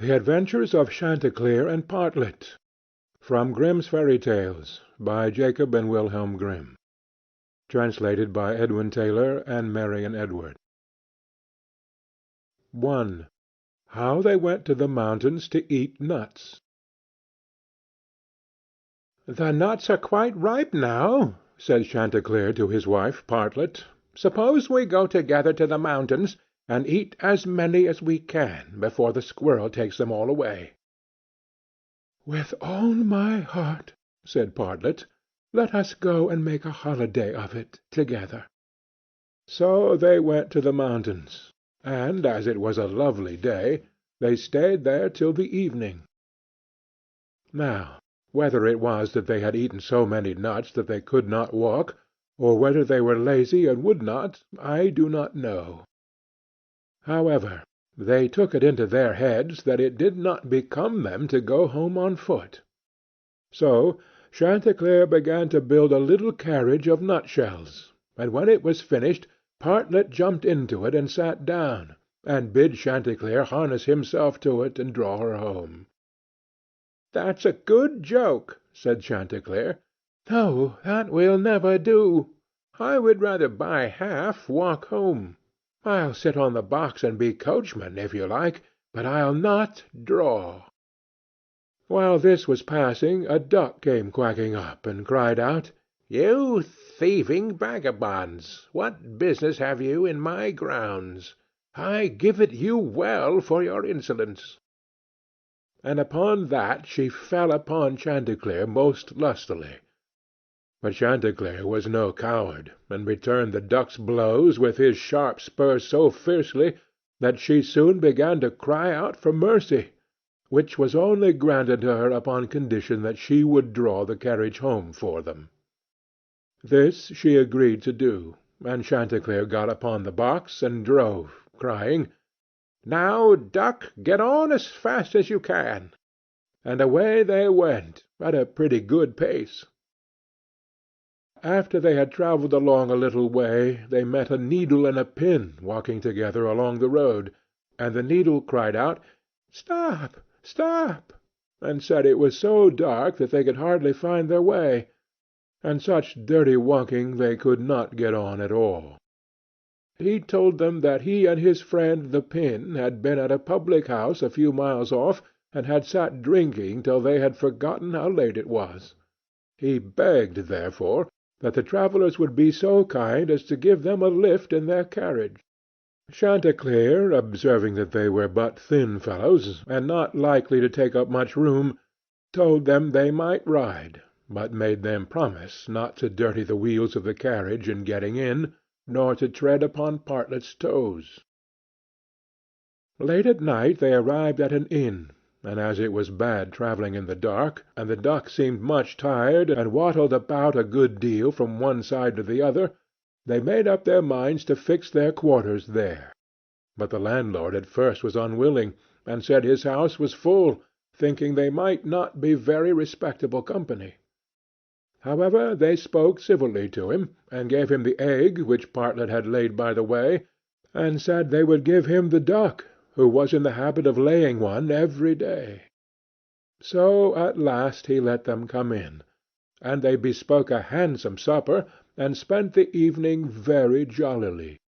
The Adventures of Chanticleer and Partlet, from Grimm's Fairy Tales, by Jacob and Wilhelm Grimm. Translated by Edwin Taylor and Marian Edward. 1. How they went to the mountains to eat nuts. "The nuts are quite ripe now," said Chanticleer to his wife Partlet. "Suppose we go together to the mountains, and eat as many as we can before the squirrel takes them all away." "With all my heart," said Partlet. "Let us go and make a holiday of it together." So they went to the mountains, and, as it was a lovely day, they stayed there till the evening. Now, whether it was that they had eaten so many nuts that they could not walk, or whether they were lazy and would not, I do not know. However, they took it into their heads that it did not become them to go home on foot. So Chanticleer began to build a little carriage of nutshells, and when it was finished Partlet jumped into it and sat down, and bid Chanticleer harness himself to it and draw her home. "That's a good joke," said Chanticleer. "No, that will never do. I would rather by half walk home. I'll sit on the box and be coachman, if you like, but I'll not draw." While this was passing, a duck came quacking up, and cried out, "You thieving vagabonds, what business have you in my grounds? I give it you well for your insolence." And upon that she fell upon Chanticleer most lustily. But Chanticleer was no coward, and returned the duck's blows with his sharp spurs so fiercely that she soon began to cry out for mercy, which was only granted her upon condition that she would draw the carriage home for them. This she agreed to do, and Chanticleer got upon the box and drove, crying, "Now, duck, get on as fast as you can." And away they went, at a pretty good pace. After they had travelled along a little way, they met a needle and a pin walking together along the road, and the needle cried out, "Stop, stop!" and said it was so dark that they could hardly find their way, and such dirty walking they could not get on at all. He told them that he and his friend the pin had been at a public-house a few miles off, and had sat drinking till they had forgotten how late it was. He begged, therefore, that the travellers would be so kind as to give them a lift in their carriage. Chanticleer, observing that they were but thin fellows, and not likely to take up much room, told them they might ride, but made them promise not to dirty the wheels of the carriage in getting in, nor to tread upon Partlet's toes. Late at night they arrived at an inn, and as it was bad travelling in the dark, and the duck seemed much tired and waddled about a good deal from one side to the other, they made up their minds to fix their quarters there. But the landlord at first was unwilling, and said his house was full, thinking they might not be very respectable company. However, they spoke civilly to him, and gave him the egg which Partlet had laid by the way, and said they would give him the duck, who was in the habit of laying one every day. So at last he let them come in, and they bespoke a handsome supper, and spent the evening very jollily.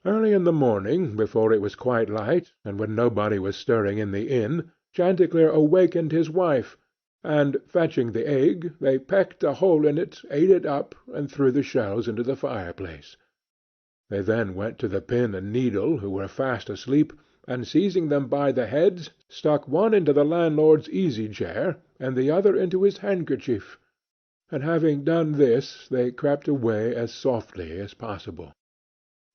Early in the morning, before it was quite light, and when nobody was stirring in the inn, Chanticleer awakened his wife, and, fetching the egg, they pecked a hole in it, ate it up, and threw the shells into the fireplace. They then went to the pin and needle, who were fast asleep, and seizing them by the heads, stuck one into the landlord's easy-chair, and the other into his handkerchief, and having done this they crept away as softly as possible.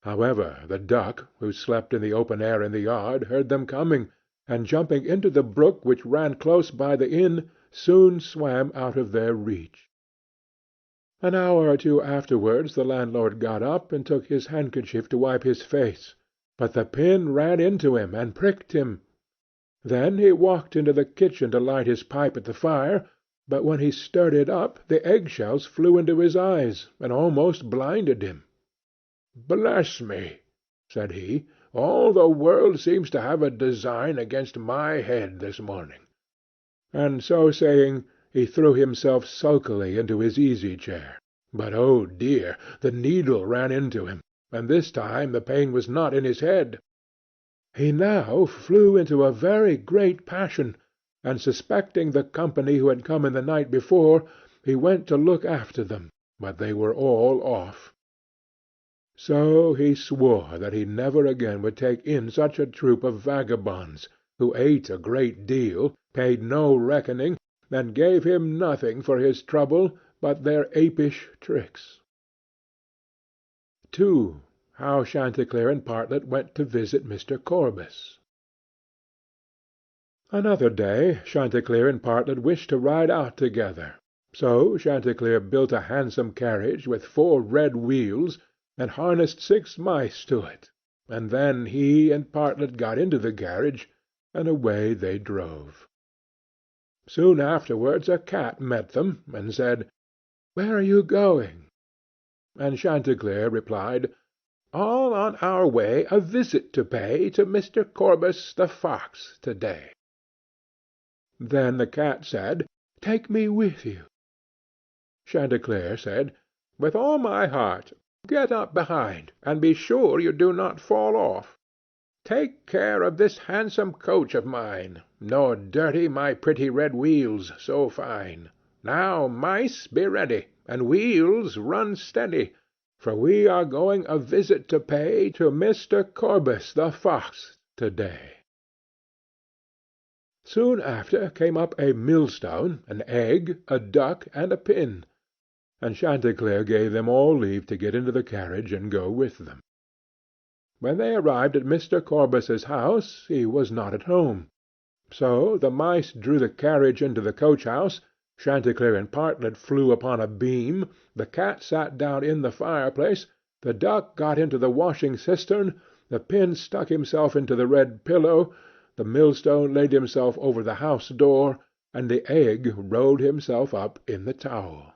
However, the duck, who slept in the open air in the yard, heard them coming, and jumping into the brook which ran close by the inn, soon swam out of their reach. An hour or two afterwards the landlord got up and took his handkerchief to wipe his face, but the pin ran into him and pricked him. Then he walked into the kitchen to light his pipe at the fire, but when he stirred it up the egg-shells flew into his eyes, and almost blinded him. "Bless me!" said he. all the world seems to have a design against my head this morning." And so saying, he threw himself sulkily into his easy-chair. But, oh dear, the needle ran into him, and this time the pain was not in his head. He now flew into a very great passion, and suspecting the company who had come in the night before, he went to look after them, but they were all off. So he swore that he never again would take in such a troop of vagabonds, who ate a great deal, paid no reckoning, and gave him nothing for his trouble but their apish tricks. 2. How Chanticleer and Partlet went to visit Mr. Corbus. Another day Chanticleer and Partlet wished to ride out together. So Chanticleer built a handsome carriage with 4 red wheels, and harnessed 6 mice to it, and then he and Partlet got into the carriage, and away they drove. Soon afterwards a cat met them, and said, "Where are you going?" And Chanticleer replied, "All on our way a visit to pay to Mr. Corbus the fox to-day." Then the cat said, "Take me with you." Chanticleer said, "With all my heart. Get up behind, and be sure you do not fall off. Take care of this handsome coach of mine, nor dirty my pretty red wheels so fine. Now, mice, be ready, and wheels, run steady, for we are going a visit to pay to Mr. Corbus the fox to-day." Soon after came up a millstone, an egg, a duck, and a pin, and Chanticleer gave them all leave to get into the carriage and go with them. When they arrived at Mr. Corbus's house, he was not at home. So the mice drew the carriage into the coach-house, Chanticleer and Partlet flew upon a beam, the cat sat down in the fireplace, the duck got into the washing-cistern, the pin stuck himself into the red pillow, the millstone laid himself over the house-door, and the egg rolled himself up in the towel.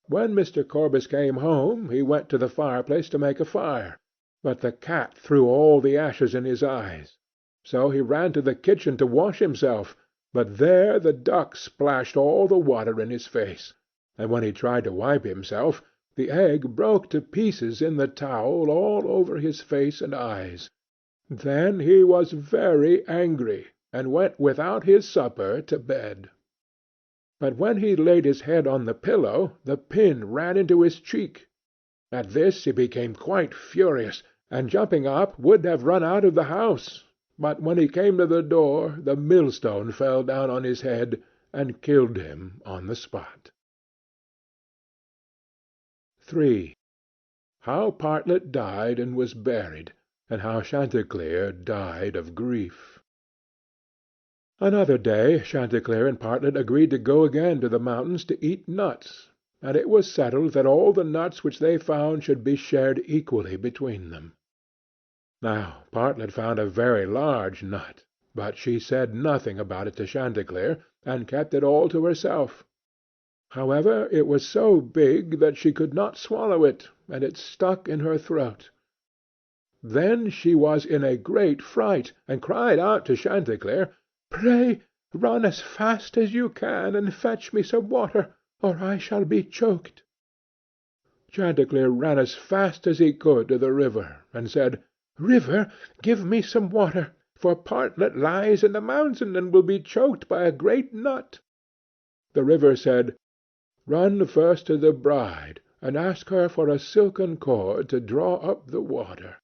When Mr. Corbus came home, he went to the fireplace to make a fire, but the cat threw all the ashes in his eyes. So he ran to the kitchen to wash himself, but there the duck splashed all the water in his face, and when he tried to wipe himself, the egg broke to pieces in the towel all over his face and eyes. Then he was very angry, and went without his supper to bed. But when he laid his head on the pillow, the pin ran into his cheek. At this he became quite furious, and jumping up would have run out of the house, but when he came to the door the millstone fell down on his head and killed him on the spot. 3. How Partlet died and was buried, and how Chanticleer died of grief. Another day Chanticleer and Partlet agreed to go again to the mountains to eat nuts, and it was settled that all the nuts which they found should be shared equally between them. Now Partlet found a very large nut, but she said nothing about it to Chanticleer, and kept it all to herself. However, it was so big that she could not swallow it, and it stuck in her throat. Then she was in a great fright, and cried out to Chanticleer, "Pray run as fast as you can, and fetch me some water, or I shall be choked." Chanticleer ran as fast as he could to the river, and said, "River, give me some water, for Partlet lies in the mountain, and will be choked by a great nut." The river said, "Run first to the bride, and ask her for a silken cord to draw up the water."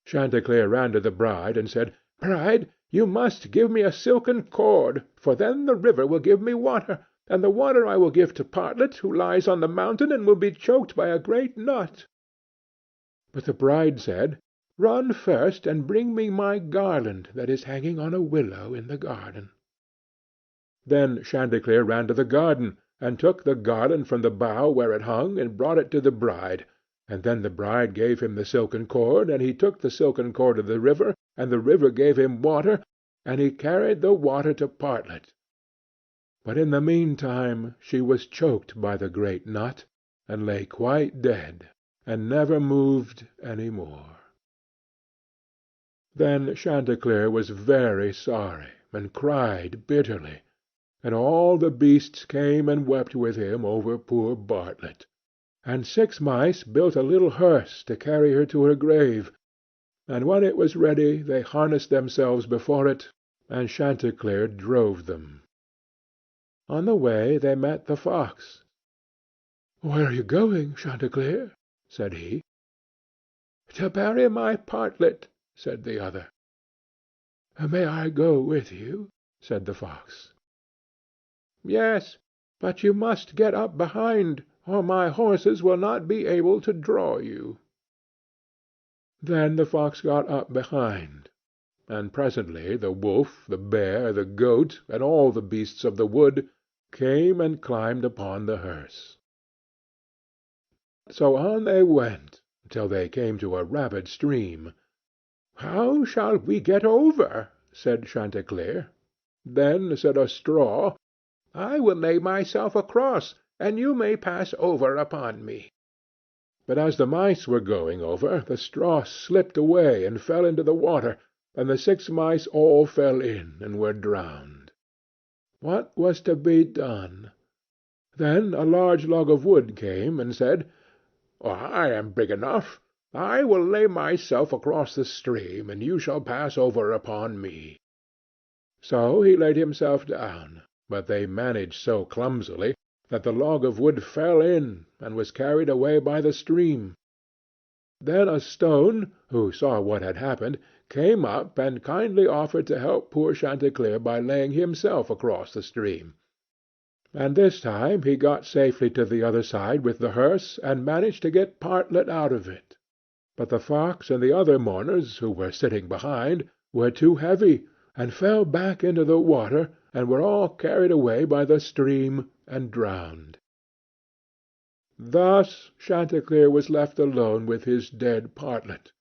Chanticleer ran to the bride, and said, "Bride, you must give me a silken cord, for then the river will give me water, and the water I will give to Partlet, who lies on the mountain and will be choked by a great nut." But the bride said, "Run first and bring me my garland that is hanging on a willow in the garden." Then Chanticleer ran to the garden, and took the garland from the bough where it hung, and brought it to the bride, and then the bride gave him the silken cord, and he took the silken cord to the river, and the river gave him water, and he carried the water to Partlet. But in the meantime she was choked by the great nut, and lay quite dead, and never moved any more. Then Chanticleer was very sorry, and cried bitterly, and all the beasts came and wept with him over poor Partlet, and 6 mice built a little hearse to carry her to her grave, and when it was ready they harnessed themselves before it, and Chanticleer drove them. On the way they met the fox. "Where are you going, Chanticleer?" said he. "To bury my Partlet," said the other. "May I go with you?" said the fox. "Yes, but you must get up behind, or my horses will not be able to draw you." Then the fox got up behind, and presently the wolf, the bear, the goat, and all the beasts of the wood came and climbed upon the hearse. So on they went till they came to a rapid stream. "How shall we get over?" said Chanticleer. Then said a straw, "I will lay myself across, and you may pass over upon me." But as the mice were going over, the straw slipped away and fell into the water, and the 6 mice all fell in and were drowned. What was to be done? Then a large log of wood came and said, "I am big enough. I will lay myself across the stream, and you shall pass over upon me." So he laid himself down, but they managed so clumsily that the log of wood fell in and was carried away by the stream. Then a stone, who saw what had happened, came up and kindly offered to help poor Chanticleer by laying himself across the stream. And this time he got safely to the other side with the hearse, and managed to get Partlet out of it. But the fox and the other mourners, who were sitting behind, were too heavy, and fell back into the water, and were all carried away by the stream and drowned. Thus Chanticleer was left alone with his dead Partlet,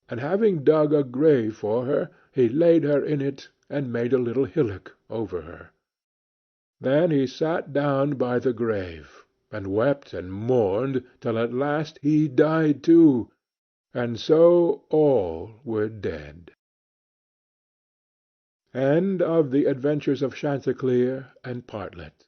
and having dug a grave for her, he laid her in it, and made a little hillock over her. Then he sat down by the grave, and wept and mourned till at last he died too, and so all were dead. End of the Adventures of Chanticleer and Partlet.